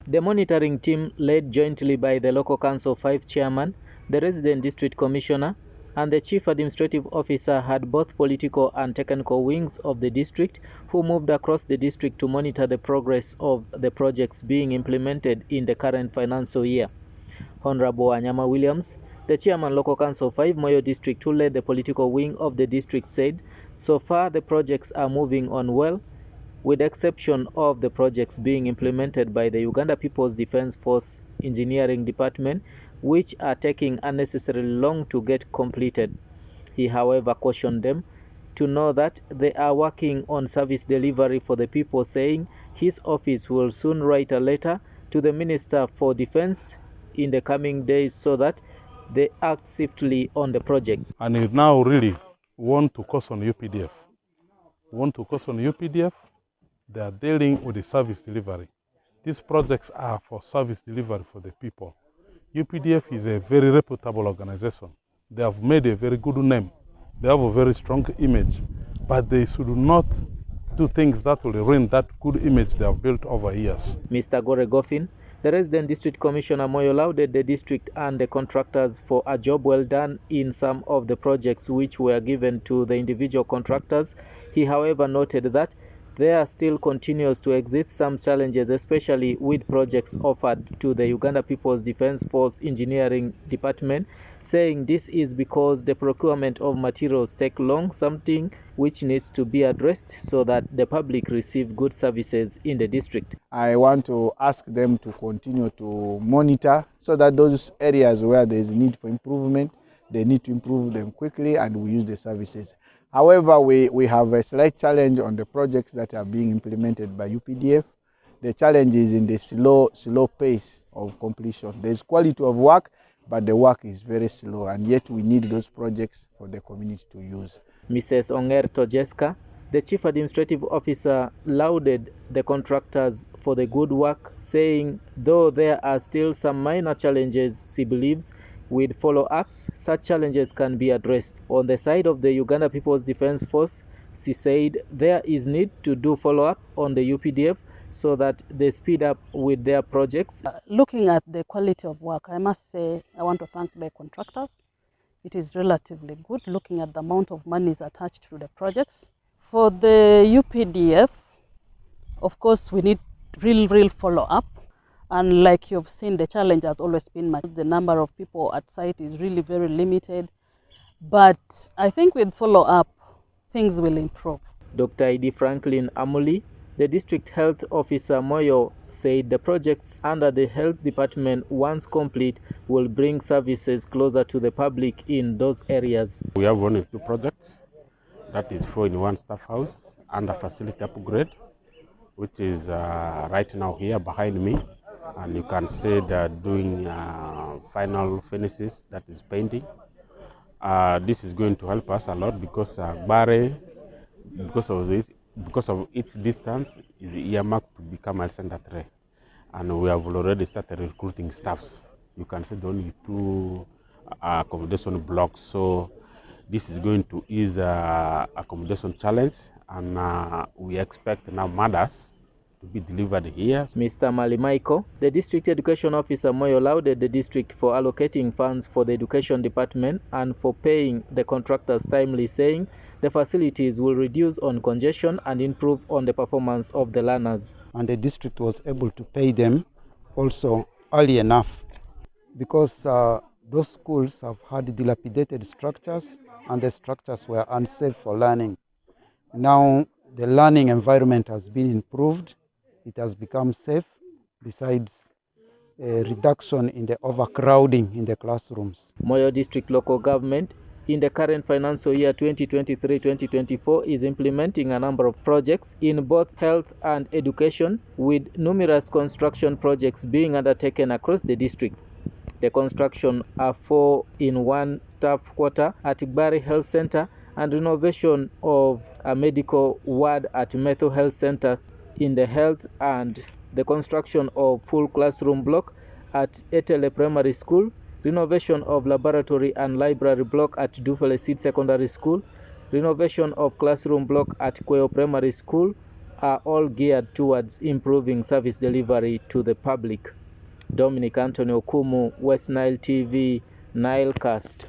The monitoring team, led jointly by the Local Council 5 chairman, the Resident District Commissioner, and the Chief Administrative Officer, had both political and technical wings of the district who moved across the district to monitor the progress of the projects being implemented in the current financial year. Honorable Anyama Williams, the chairman Local Council 5 Moyo District, who led the political wing of the district, said, so far the projects are moving on well, with the exception of the projects being implemented by the Uganda People's Defence Force Engineering Department, which are taking unnecessarily long to get completed. He, however, cautioned them to know that they are working on service delivery for the people, saying his office will soon write a letter to the Minister for Defence in the coming days so that they act swiftly on the projects. And we now really want to caution UPDF. They are dealing with the service delivery. These projects are for service delivery for the people. UPDF is a very reputable organization. They have made a very good name. They have a very strong image, but they should not do things that will ruin that good image they have built over years. Mr. Gore Goffin, the Resident District Commissioner Moyo, lauded the district and the contractors for a job well done in some of the projects which were given to the individual contractors. He, however, noted that there still continues to exist some challenges, especially with projects offered to the Uganda People's Defence Force Engineering Department, saying this is because the procurement of materials take long, something which needs to be addressed so that the public receive good services in the district. I want to ask them to continue to monitor so that those areas where there is need for improvement, they need to improve them quickly and we use the services. However, we have a slight challenge on the projects that are being implemented by UPDF. The challenge is in the slow pace of completion. There's quality of work, but the work is very slow, and yet we need those projects for the community to use. Mrs. Onger Tojeska, the Chief Administrative Officer, lauded the contractors for the good work, saying though there are still some minor challenges, she believes, with follow-ups, such challenges can be addressed. On the side of the Uganda People's Defence Force, she said there is need to do follow-up on the UPDF so that they speed up with their projects. Looking at the quality of work, I must say I want to thank the contractors. It is relatively good looking at the amount of money is attached to the projects. For the UPDF, of course, we need real follow-up. And like you've seen, the challenge has always been much. The number of people at site is really very limited. But I think with follow-up, things will improve. Dr. Idi Franklin Amuli, the District Health Officer Moyo, said the projects under the Health Department, once complete, will bring services closer to the public in those areas. We have 1 or 2 projects. That is 4-in-1 staff house and a facility upgrade, which is right now here behind me. And you can see they're doing final finishes, that is painting. This is going to help us a lot because Bare, because of its distance, is earmarked to become a center tray. And we have already started recruiting staffs. You can see the only 2 accommodation blocks. So this is going to ease accommodation challenge, and we expect now mothers to be delivered here. Mr. Malimaiko, the District Education Officer Moyo, lauded the district for allocating funds for the Education Department and for paying the contractors timely, saying the facilities will reduce on congestion and improve on the performance of the learners. And the district was able to pay them also early enough because those schools have had dilapidated structures and the structures were unsafe for learning. Now the learning environment has been improved. It has become safe, besides a reduction in the overcrowding in the classrooms. Moyo District Local Government in the current financial year 2023-2024 is implementing a number of projects in both health and education, with numerous construction projects being undertaken across the district. The construction of 4-in-1 staff quarter at Igbari Health Center and renovation of a medical ward at Metho Health Center in the health, and the construction of full classroom block at Etele Primary School, renovation of laboratory and library block at Dufele Seed Secondary School, renovation of classroom block at Kweo Primary School, are all geared towards improving service delivery to the public. Dominic Anthony Okumu, West Nile TV, Nilecast.